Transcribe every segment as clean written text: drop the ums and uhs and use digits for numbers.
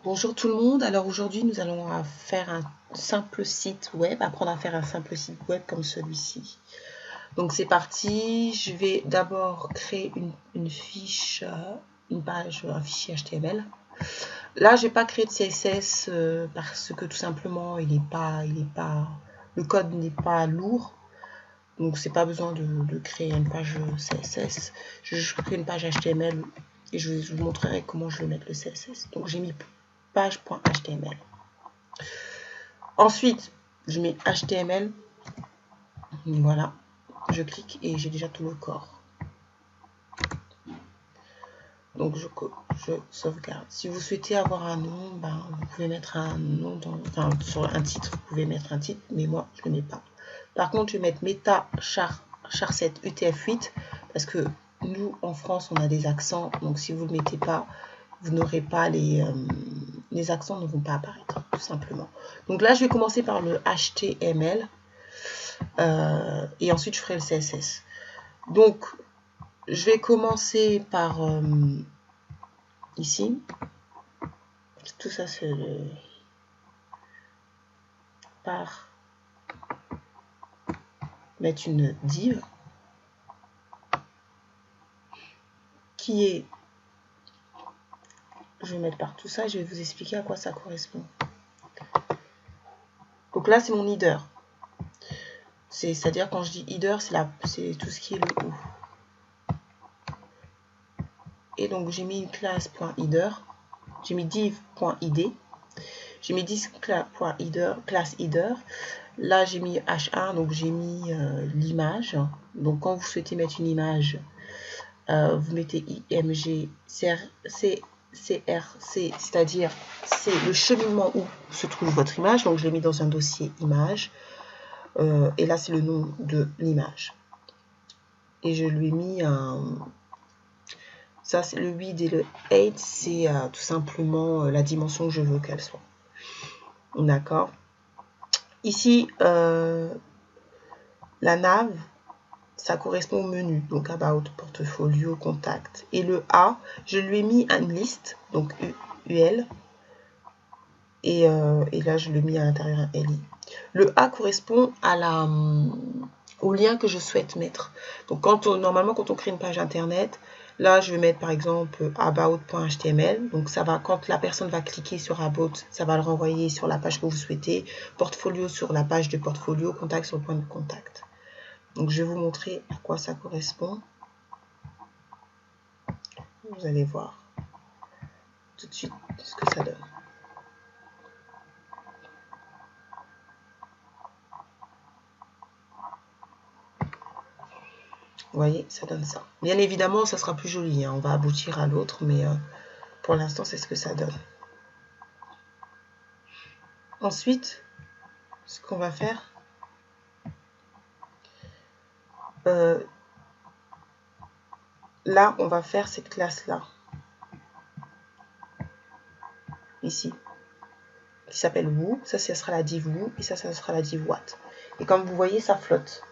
Bonjour tout le monde, alors aujourd'hui nous allons faire un simple site web, apprendre à faire un simple site web comme celui-ci. Donc c'est parti, je vais d'abord créer une fiche, une page, un fichier HTML. Là je n'ai pas créé de CSS parce que tout simplement le code n'est pas lourd. Donc c'est pas besoin de créer une page CSS, je crée une page HTML et je vous montrerai comment je vais mettre le CSS. Donc j'ai mis page.html. Ensuite, je mets HTML. Voilà. Je clique et j'ai déjà tout le corps. Donc je sauvegarde. Si vous souhaitez avoir un nom, vous pouvez mettre un nom sur un titre, vous pouvez mettre un titre, mais moi je ne le mets pas. Par contre, je vais mettre Meta Char7 UTF-8 parce que nous en France on a des accents, donc si vous ne le mettez pas, vous n'aurez pas les accents ne vont pas apparaître, tout simplement. Donc là, je vais commencer par le HTML et ensuite je ferai le CSS. Donc, je vais commencer par ici. Tout ça, c'est par mettre une div qui est. Je vais mettre par tout ça, je vais vous expliquer à quoi ça correspond. Donc là, c'est mon header. C'est-à-dire, quand je dis header, c'est tout ce qui est le haut. Et donc, j'ai mis une classe.header. J'ai mis div.id. J'ai mis class header. Là, j'ai mis H1, donc j'ai mis l'image. Donc, quand vous souhaitez mettre une image, vous mettez img crc, c'est-à-dire c'est le cheminement où se trouve votre image. Donc, je l'ai mis dans un dossier image. Et là, c'est le nom de l'image. Et je lui ai mis un... Ça, c'est le 8 et le 8, c'est tout simplement la dimension que je veux qu'elle soit. D'accord. Ici, la nav, ça correspond au menu, donc About, Portfolio, Contact. Et le A, je lui ai mis une liste, donc UL, et là, je l'ai mis à l'intérieur un LI. Le A correspond au lien que je souhaite mettre. Donc, normalement, quand on crée une page internet, là, je vais mettre par exemple about.html. Donc, ça va, quand la personne va cliquer sur about, ça va le renvoyer sur la page que vous souhaitez. Portfolio sur la page de portfolio, contact sur le point de contact. Donc, je vais vous montrer à quoi ça correspond. Vous allez voir tout de suite ce que ça donne. Vous voyez, ça donne ça. Bien évidemment, ça sera plus joli. On va aboutir à l'autre, mais pour l'instant, c'est ce que ça donne. Ensuite, ce qu'on va faire, là, on va faire cette classe-là, ici, qui s'appelle Woo. Ça sera la div Woo, et ça sera la div What. Et comme vous voyez, ça flotte.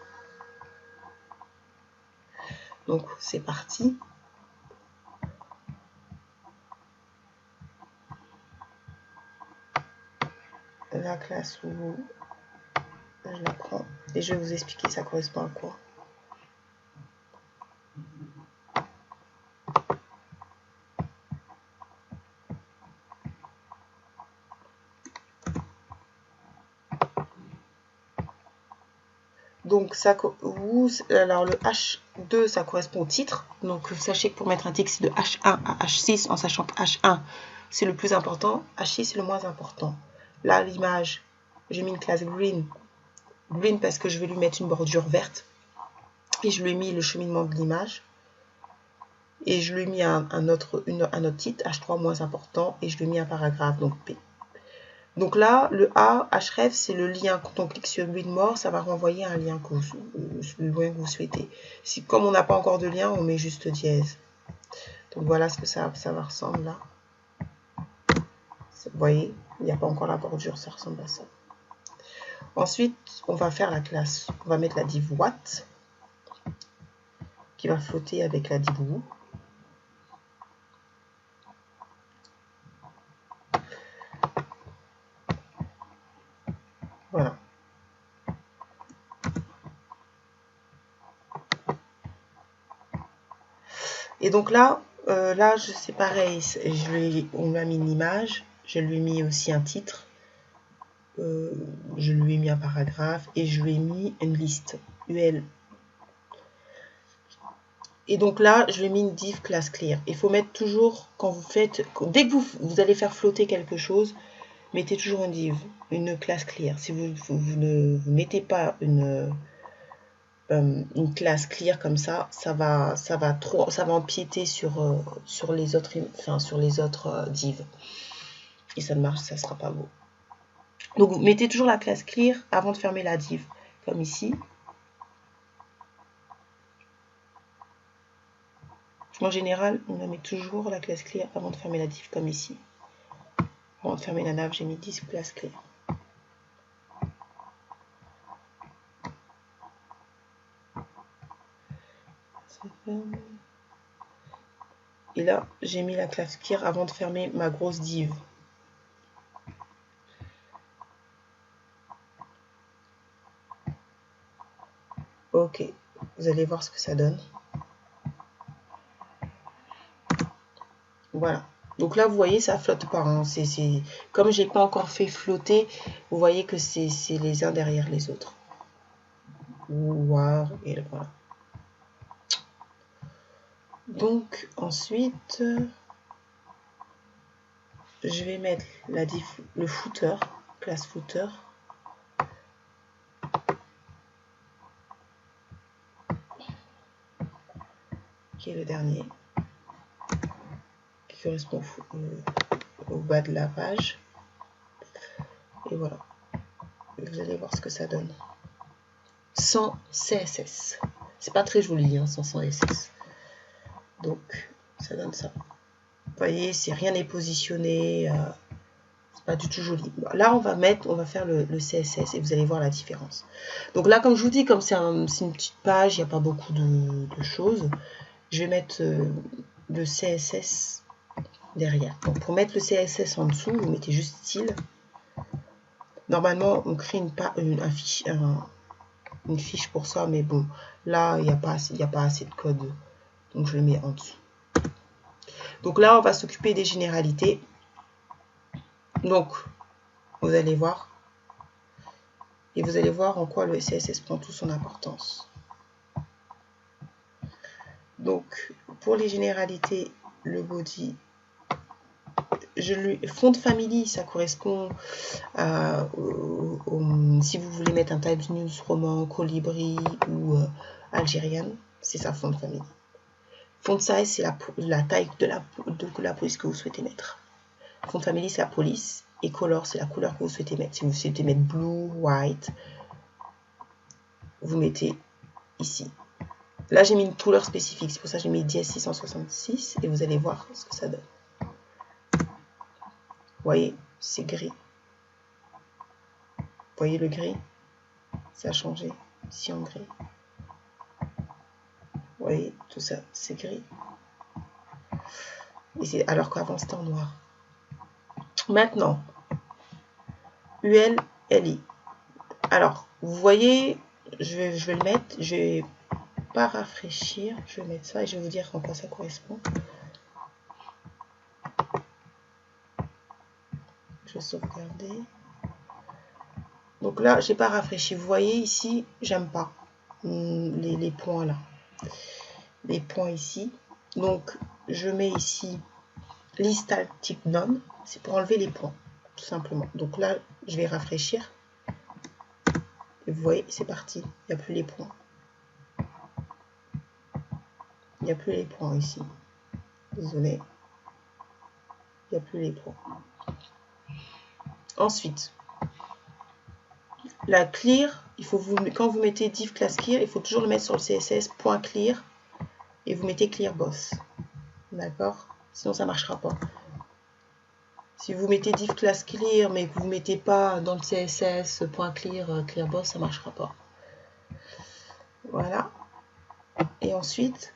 Donc, c'est parti. La classe Woo, je la prends, et je vais vous expliquer ça correspond à quoi. Donc, alors le H2, ça correspond au titre. Donc, sachez que pour mettre un titre, c'est de H1 à H6, en sachant que H1, c'est le plus important. H6, c'est le moins important. Là, l'image, j'ai mis une classe green. Green parce que je vais lui mettre une bordure verte. Et je lui ai mis le cheminement de l'image. Et je lui ai mis un autre titre, H3 moins important. Et je lui ai mis un paragraphe, donc P. Donc là, le A, href, c'est le lien. Quand on clique sur Read More, ça va renvoyer un lien que vous souhaitez. Si, comme on n'a pas encore de lien, on met juste dièse. Donc voilà ce que ça va ressembler là. Vous voyez, il n'y a pas encore la bordure, ça ressemble à ça. Ensuite, on va faire la classe. On va mettre la div What, qui va flotter avec la div Woo. Voilà. Et donc là, c'est pareil. On lui a mis une image. Je lui ai mis aussi un titre. Je lui ai mis un paragraphe. Et je lui ai mis une liste. UL. Et donc là, je lui ai mis une div class clear. Il faut mettre toujours, quand vous faites... Dès que vous allez faire flotter quelque chose, mettez toujours une div, une class clear. Si vous ne mettez pas une classe clear comme ça va empiéter sur les autres, divs. Et ça ne marche, ça sera pas beau. Donc mettez toujours la classe clear avant de fermer la div, comme ici. En général, on met toujours la classe clear avant de fermer la div, comme ici. Avant de fermer la nav, j'ai mis 10 classe clear. Et là, j'ai mis la classe clear avant de fermer ma grosse div. Ok, vous allez voir ce que ça donne. Voilà. Donc là, vous voyez, ça flotte pas. Hein. Comme j'ai pas encore fait flotter, vous voyez que c'est les uns derrière les autres. Wow, et voilà. Donc ensuite, je vais mettre le footer, classe footer. Qui est le dernier. Qui correspond au bas de la page. Et voilà. Vous allez voir ce que ça donne. Sans CSS. C'est pas très joli, hein, sans CSS. Donc, ça donne ça. Vous voyez, rien n'est positionné. C'est pas du tout joli. Là, on va faire le CSS et vous allez voir la différence. Donc là, comme je vous dis, comme c'est une petite page, il n'y a pas beaucoup de choses. Je vais mettre le CSS derrière. Donc pour mettre le CSS en dessous, vous mettez juste style. Normalement, on crée une fiche pour ça, mais bon, là, il n'y a pas assez de code. Donc je le mets en dessous. Donc là, on va s'occuper des généralités. Donc, vous allez voir. Et vous allez voir en quoi le CSS prend toute son importance. Donc, pour les généralités, le body, font family, ça correspond à, si vous voulez mettre un Times News roman, Colibri ou algérienne, c'est ça, font family. Font size, c'est la taille de la police que vous souhaitez mettre. Font family, c'est la police. Et color, c'est la couleur que vous souhaitez mettre. Si vous souhaitez mettre blue, white, vous mettez ici. Là, j'ai mis une couleur spécifique. C'est pour ça que j'ai mis DS 666. Et vous allez voir ce que ça donne. Vous voyez, c'est gris. Vous voyez le gris? Ça a changé. Ici en gris. Vous voyez, tout ça, c'est gris. Et alors qu'avant, c'était en noir. Maintenant, UL, LI. Alors, vous voyez, je vais le mettre. Je vais pas rafraîchir. Je vais mettre ça et je vais vous dire en quoi ça correspond. Je vais sauvegarder. Donc là, j'ai pas rafraîchi. Vous voyez ici, j'aime pas les points là. Les points ici. Donc, je mets ici list type none. C'est pour enlever les points, tout simplement. Donc là, je vais rafraîchir. Et vous voyez, c'est parti. Il n'y a plus les points. Il n'y a plus les points ici. Désolé. Il n'y a plus les points. Ensuite, la clear, quand vous mettez div class clear, il faut toujours le mettre sur le CSS .clear et vous mettez clear boss. D'accord? Sinon, ça ne marchera pas. Si vous mettez div class clear, mais que vous ne mettez pas dans le CSS .clear, clear boss, ça ne marchera pas. Voilà. Et ensuite,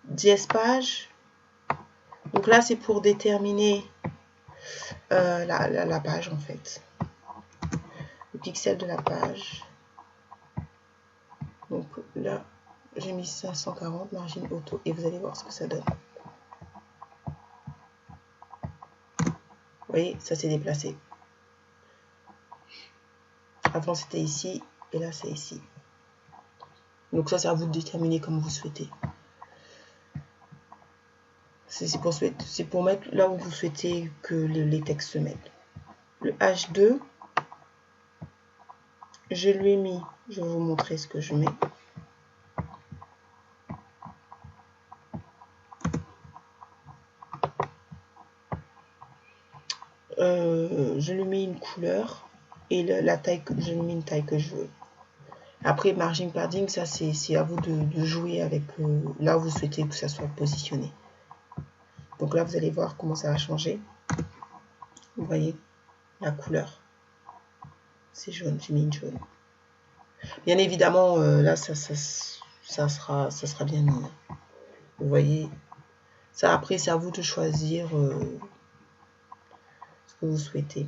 DSPage. Donc là, c'est pour déterminer la page, en fait. les pixels de la page. Donc là, j'ai mis 540, margine auto, et vous allez voir ce que ça donne. Vous voyez, ça s'est déplacé. Avant, c'était ici, et là, c'est ici. Donc ça, c'est à vous de déterminer comme vous souhaitez. C'est pour mettre là où vous souhaitez que les textes se mettent. Le H2, je lui ai mis, je vais vous montrer ce que je mets. Je lui mets une couleur et la taille, je lui mets une taille que je veux. Après, margin padding, ça c'est à vous de jouer avec là où vous souhaitez que ça soit positionné. Donc là, vous allez voir comment ça va changer. Vous voyez la couleur. C'est jaune, j'ai mis une jaune. Bien évidemment, là, ça sera bien mis. Vous voyez. Ça, après, c'est à vous de choisir ce que vous souhaitez.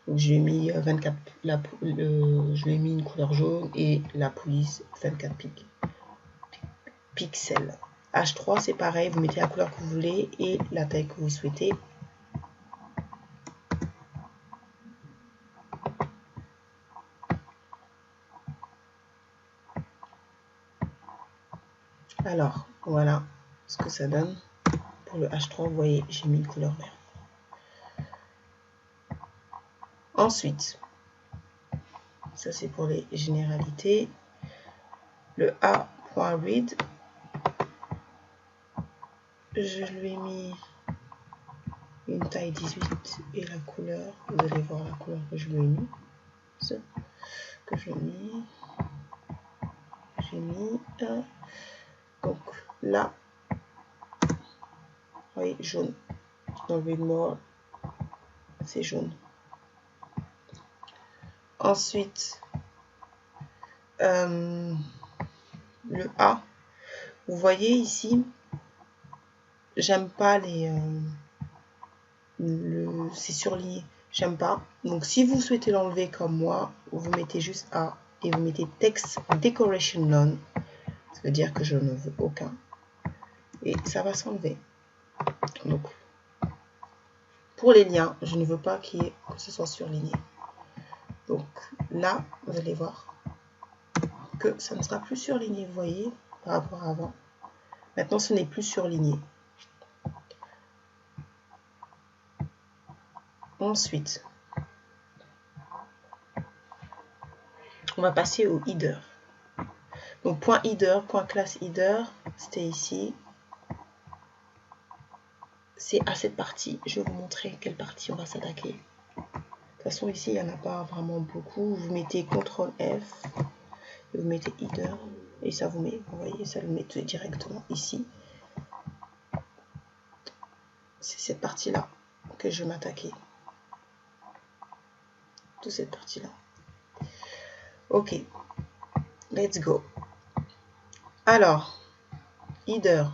Donc, je lui ai mis 24, je lui ai mis une couleur jaune et la police 24 pixels. H3, c'est pareil, vous mettez la couleur que vous voulez et la taille que vous souhaitez. Alors, voilà ce que ça donne. Pour le H3, vous voyez, j'ai mis une couleur verte. Ensuite, ça c'est pour les généralités. Le A.read, je lui ai mis une taille 18 et la couleur, vous allez voir la couleur que je lui ai mis. Ce que j'ai mis. Donc là, vous voyez, jaune. Dans le mode, c'est jaune. Ensuite, le A, vous voyez ici, j'aime pas les c'est surligné, j'aime pas. Donc si vous souhaitez l'enlever comme moi, vous mettez juste A et vous mettez text decoration none, ça veut dire que je ne veux aucun, et ça va s'enlever. Donc pour les liens, je ne veux pas que ce soit surligné. Donc là, vous allez voir que ça ne sera plus surligné, vous voyez, par rapport à avant. Maintenant, ce n'est plus surligné. Ensuite, on va passer au header. Donc, point header, point class header, c'était ici. C'est à cette partie. Je vais vous montrer quelle partie on va s'attaquer. De toute façon, ici, il n'y en a pas vraiment beaucoup. Vous mettez CTRL F, et vous mettez header, et ça vous met, vous voyez, ça le met directement ici. C'est cette partie-là que je vais m'attaquer. Toute cette partie-là. Ok, let's go. Alors, header.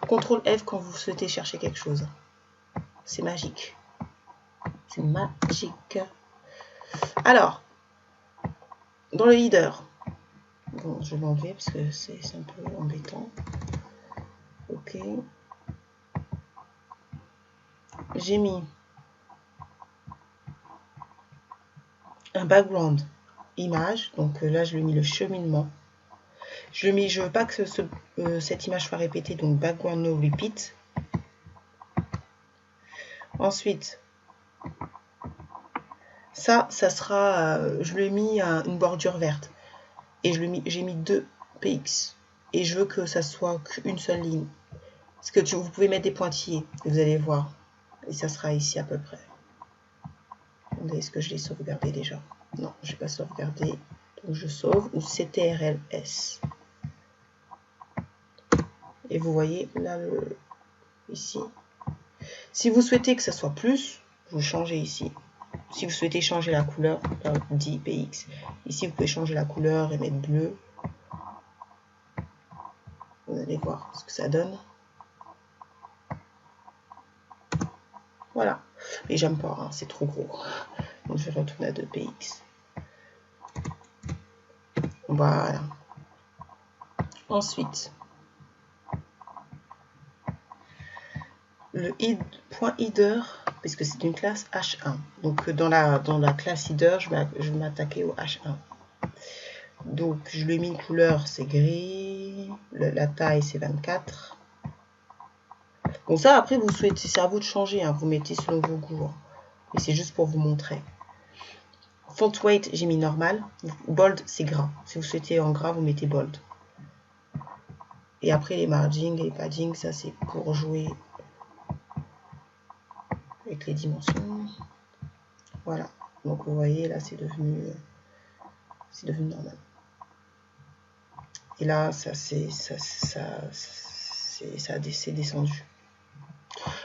CTRL F quand vous souhaitez chercher quelque chose. C'est magique. C'est magique. Alors, dans le header, bon, je vais l'enlever parce que c'est un peu embêtant. Ok. J'ai mis un background image. Donc là, je lui ai mis le cheminement. Je veux pas que cette image soit répétée. Donc background no repeat. Ensuite, ça sera, je lui ai mis une bordure verte. Et j'ai mis 2 px. Et je veux que ça soit qu'une seule ligne. Parce que vous pouvez mettre des pointillés. Vous allez voir. Et ça sera ici à peu près. Attendez, est-ce que je l'ai sauvegardé déjà? Non, je n'ai pas sauvegardé. Donc je sauve. Ou CTRL-S. Et vous voyez là, ici. Si vous souhaitez que ça soit plus, vous changez ici. Si vous souhaitez changer la couleur, 10 px. Ici, vous pouvez changer la couleur et mettre bleu. Vous allez voir ce que ça donne. Voilà. Et j'aime pas, hein, c'est trop gros. Donc je vais retourner à 2px. Voilà. Ensuite, le point header, puisque c'est une classe H1. Donc dans la classe header, je vais m'attaquer au H1. Donc je lui ai mis une couleur, c'est gris. La taille, c'est 24. Bon, ça, après, vous souhaitez, c'est à vous de changer, hein, vous mettez selon vos goûts. Hein. Et c'est juste pour vous montrer. Font weight, j'ai mis normal. Bold, c'est gras. Si vous souhaitez en gras, vous mettez bold. Et après, les margins et les paddings, ça, c'est pour jouer avec les dimensions. Voilà. Donc, vous voyez, là, c'est devenu normal. Et là, ça c'est descendu.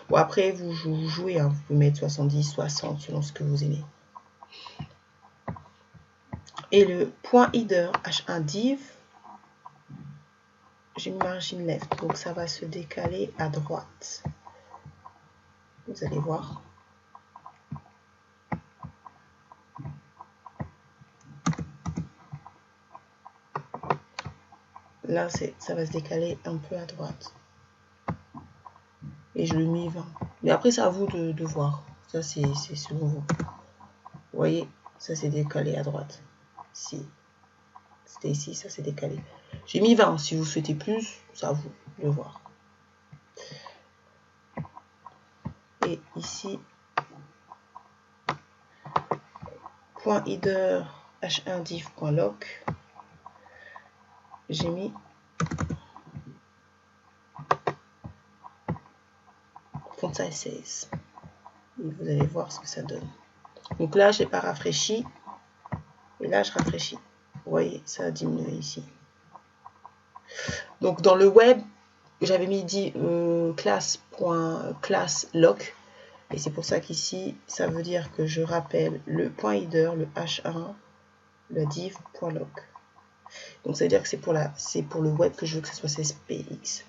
Bon, après, vous jouez, hein, vous pouvez mettre 70, 60, selon ce que vous aimez. Et le point header H1 div, j'ai mis margin left, donc ça va se décaler à droite. Vous allez voir. Là, ça va se décaler un peu à droite. Et je le mets 20. Mais après, c'est à vous de voir. Ça, c'est selon vous. Vous voyez, ça s'est décalé à droite. Ici. C'était ici, ça s'est décalé. J'ai mis 20. Si vous souhaitez plus, c'est à vous de voir. Et ici, point header h1 div.lock, j'ai mis font size 16. Et vous allez voir ce que ça donne. Donc là, je n'ai pas rafraîchi. Et là, je rafraîchis. Vous voyez, ça a diminué ici. Donc dans le web, j'avais mis class.classLock. Et c'est pour ça qu'ici, ça veut dire que je rappelle le point header, le h1, le div.lock. Donc ça veut dire que c'est pour le web que je veux que ce soit 16px.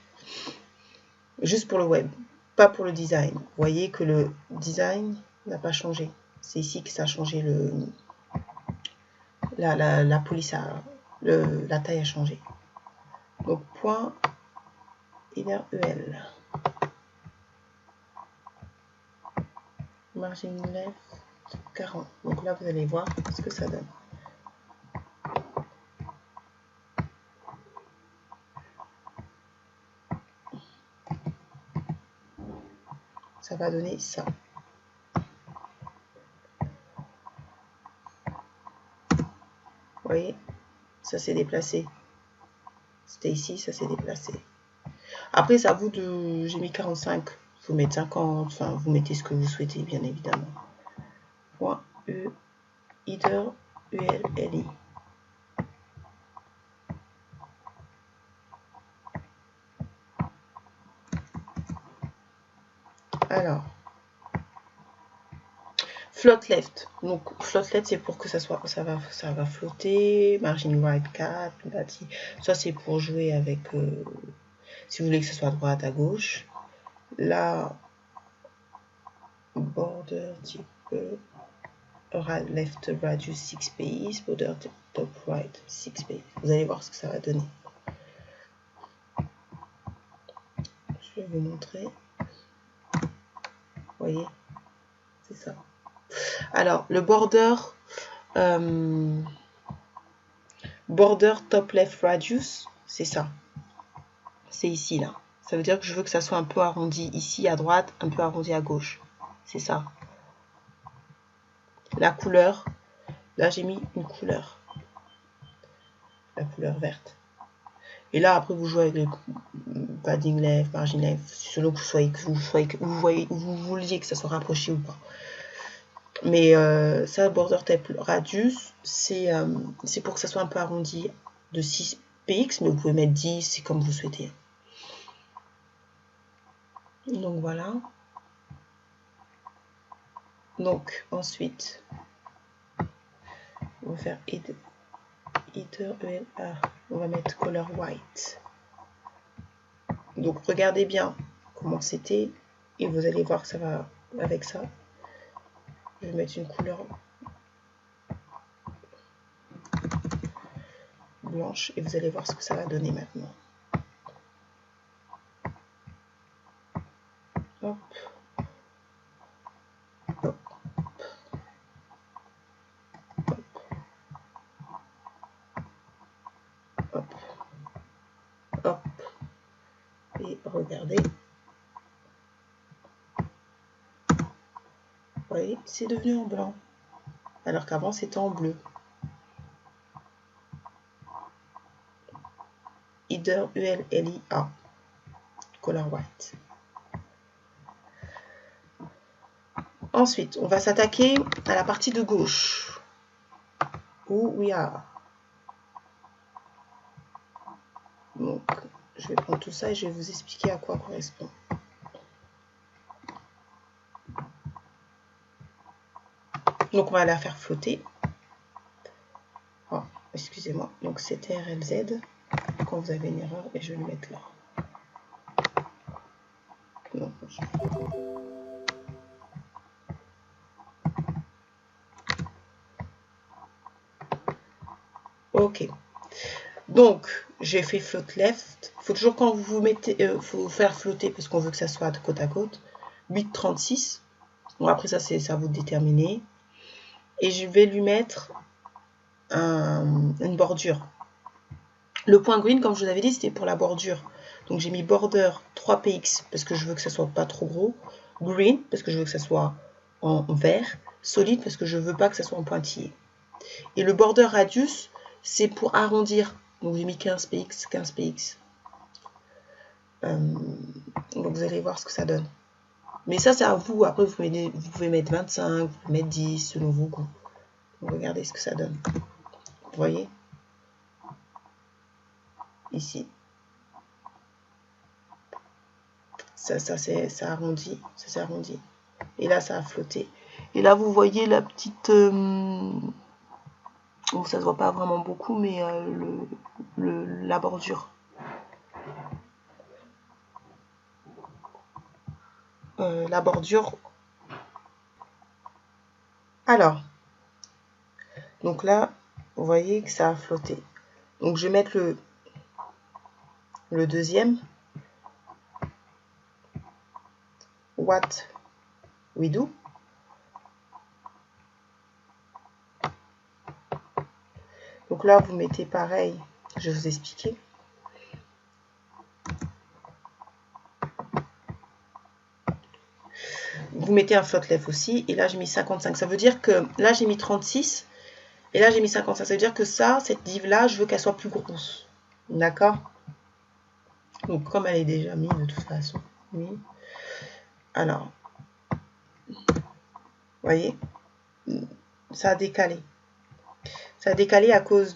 Juste pour le web, pas pour le design. Vous voyez que le design n'a pas changé. C'est ici que ça a changé la police, la taille a changé. Donc point header EL. Margin left 40. Donc là, vous allez voir ce que ça donne. Ça va donner ça. Vous voyez, ça s'est déplacé. C'était ici, ça s'est déplacé. Après, c'est à vous de... J'ai mis 45. Vous mettez 50. Enfin, vous mettez ce que vous souhaitez, bien évidemment. Point E, header, ULLI. Alors, float left. Donc, float left, c'est pour que ça va flotter. Margin right 4. Ça, c'est pour jouer avec... si vous voulez que ce soit à droite, à gauche. Là, border type right, left radius 6 pays, border top right 6 pays. Vous allez voir ce que ça va donner. Je vais vous montrer. Vous voyez, c'est ça. Alors, le border top left radius, c'est ça. C'est ici, là. Ça veut dire que je veux que ça soit un peu arrondi ici à droite, un peu arrondi à gauche. C'est ça. La couleur, là j'ai mis une couleur. La couleur verte. Et là, après, vous jouez avec le padding left, margin left, selon que vous vouliez que ça soit rapproché ou pas. Mais ça, border type radius, c'est pour que ça soit un peu arrondi de 6px, mais vous pouvez mettre 10, c'est comme vous souhaitez. Donc voilà. Donc ensuite, on va faire header ELA. On va mettre color white. Donc regardez bien comment c'était et vous allez voir que ça va avec ça. Je vais mettre une couleur blanche et vous allez voir ce que ça va donner maintenant. Hop. Hop. Hop. Hop. Et regardez. Vous voyez, c'est devenu en blanc. Alors qu'avant, c'était en bleu. Either ULLIA. Color white. Ensuite, on va s'attaquer à la partie de gauche. Où we are. Donc, je vais prendre tout ça et je vais vous expliquer à quoi correspond. Donc, on va la faire flotter. Oh, excusez-moi. Donc, c'est TRLZ. Quand vous avez une erreur, et je vais le mettre là. Non, ok. Donc, j'ai fait float left. Il faut toujours quand vous vous mettez, faut faire flotter parce qu'on veut que ça soit de côte à côte. 8,36. Bon, après ça, c'est à vous de déterminer. Et je vais lui mettre une bordure. Le point green, comme je vous avais dit, c'était pour la bordure. Donc j'ai mis border 3px parce que je veux que ça soit pas trop gros. Green parce que je veux que ça soit en vert. Solide parce que je veux pas que ça soit en pointillé. Et le border radius, c'est pour arrondir. Donc j'ai mis 15px, 15px. Donc vous allez voir ce que ça donne. Mais ça, c'est à vous. Après, vous pouvez mettre 25, vous pouvez mettre 10 selon vos goûts. Donc regardez ce que ça donne. Vous voyez? Ici. Ça arrondi. Ça s'est arrondi. Et là, ça a flotté. Et là, vous voyez la petite... bon, ça ne se voit pas vraiment beaucoup, mais la bordure. La bordure. Alors. Donc là, vous voyez que ça a flotté. Donc, je vais mettre le deuxième. What we do. Donc là, vous mettez pareil, je vais vous expliquer. Vous mettez un float left aussi, et là j'ai mis 55. Ça veut dire que là j'ai mis 36, et là j'ai mis 55. Ça veut dire que ça, cette div-là, je veux qu'elle soit plus grosse. D'accord? Donc comme elle est déjà mise de toute façon. Oui. Alors, vous voyez, ça a décalé. Ça a décalé à cause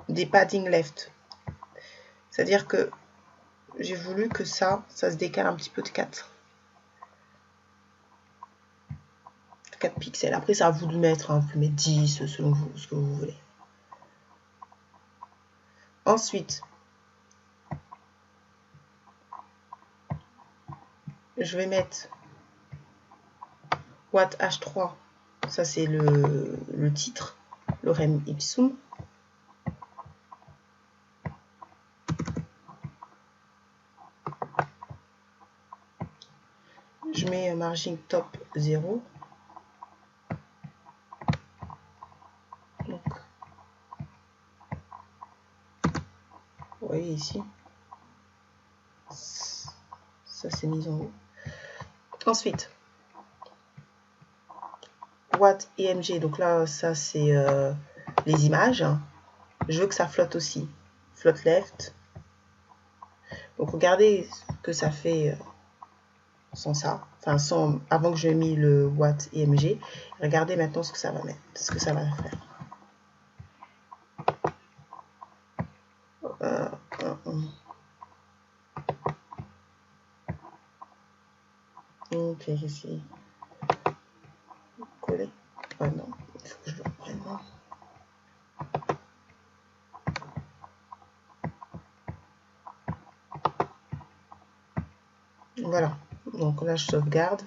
des padding left. C'est-à-dire que j'ai voulu que ça se décale un petit peu de 4 pixels. Après, c'est à vous de mettre, hein. Vous pouvez mettre 10 selon vous, ce que vous voulez. Ensuite, je vais mettre What H3. Ça, c'est le titre, le rem ipsum. Je mets margin top 0. Donc, vous voyez ici, ça c'est mis en haut. Ensuite, What EMG, donc là, ça c'est les images. Je veux que ça flotte aussi. Float left. Donc regardez ce que ça fait sans ça. Enfin, sans, avant que j'ai mis le What EMG. Regardez maintenant ce que ça va mettre, ce que ça va faire. Ok, j'essaie. Coller. Ah non, il faut que je le reprenne. Voilà. Donc là, je sauvegarde.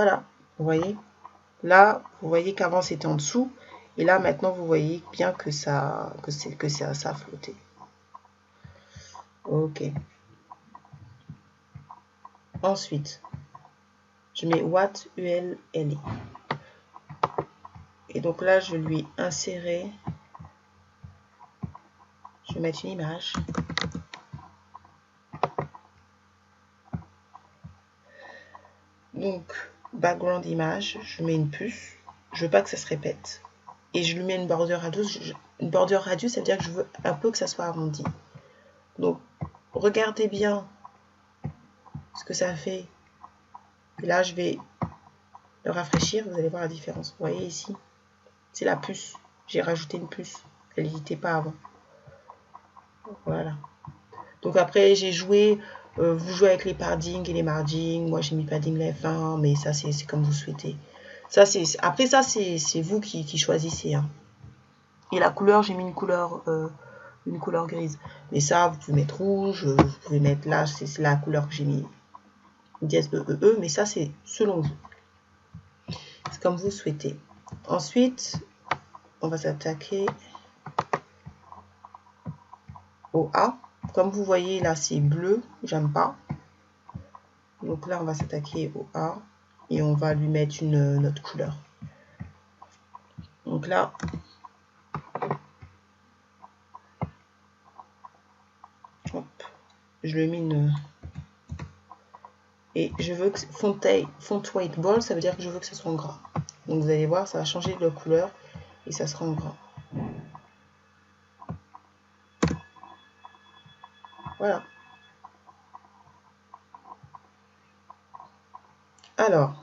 Voilà, vous voyez. Là, vous voyez qu'avant c'était en dessous. Et là, maintenant, vous voyez bien que ça a flotté. Ok. Ensuite, je mets what ul li. Et donc là, je vais lui insérer. Je vais mettre une image. Donc, background image, je mets une puce. Je veux pas que ça se répète. Et je lui mets une border radius. Une border radius, ça veut dire que je veux un peu que ça soit arrondi. Donc, regardez bien ce que ça fait. Et là, je vais le rafraîchir. Vous allez voir la différence. Vous voyez ici, c'est la puce. J'ai rajouté une puce. Elle n'était pas avant. Voilà. Donc après, j'ai joué. Vous jouez avec les paddings et les margins. Moi, j'ai mis padding left 20, mais ça, c'est comme vous souhaitez. Ça, après, ça, c'est vous qui choisissez. Hein. Et la couleur, j'ai mis une couleur grise. Mais ça, vous pouvez mettre rouge. Vous pouvez mettre là, c'est la couleur que j'ai mis. Dièse E. Mais ça, c'est selon vous. C'est comme vous souhaitez. Ensuite, on va s'attaquer au A. Comme vous voyez, là, c'est bleu. J'aime pas. Donc là, on va s'attaquer au A. Et on va lui mettre une autre couleur. Donc là, hop, je lui ai mis une... Et je veux que font weight bold, ça veut dire que je veux que ça soit en gras. Donc vous allez voir, ça va changer de couleur et ça sera en gras. Voilà. Alors,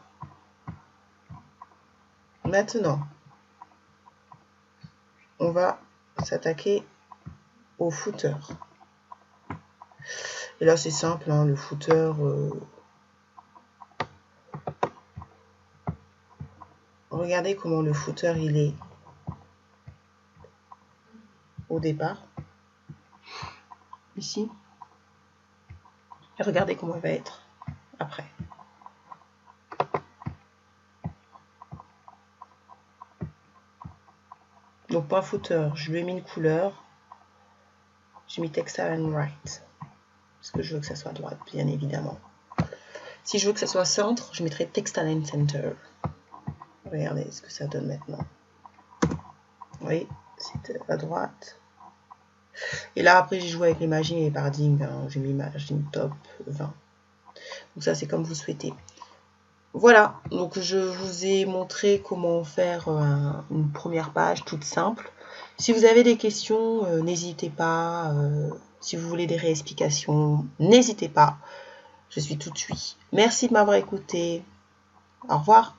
maintenant, on va s'attaquer au footer. Et là, c'est simple, hein, le footer... Regardez comment le footer, il est au départ. Ici. Et regardez comment il va être après. Donc, point footer, je lui ai mis une couleur. J'ai mis text align right. Parce que je veux que ça soit à droite, bien évidemment. Si je veux que ça soit centre, je mettrai text align center. Regardez ce que ça donne maintenant. Oui, c'est à droite. Et là, après, j'ai joué avec les margins et les paddings. Hein. J'ai mis margin top 20. Donc ça, c'est comme vous souhaitez. Voilà, donc je vous ai montré comment faire une première page toute simple. Si vous avez des questions, n'hésitez pas. Si vous voulez des réexplications, n'hésitez pas. Je suis tout de suite. Merci de m'avoir écouté. Au revoir.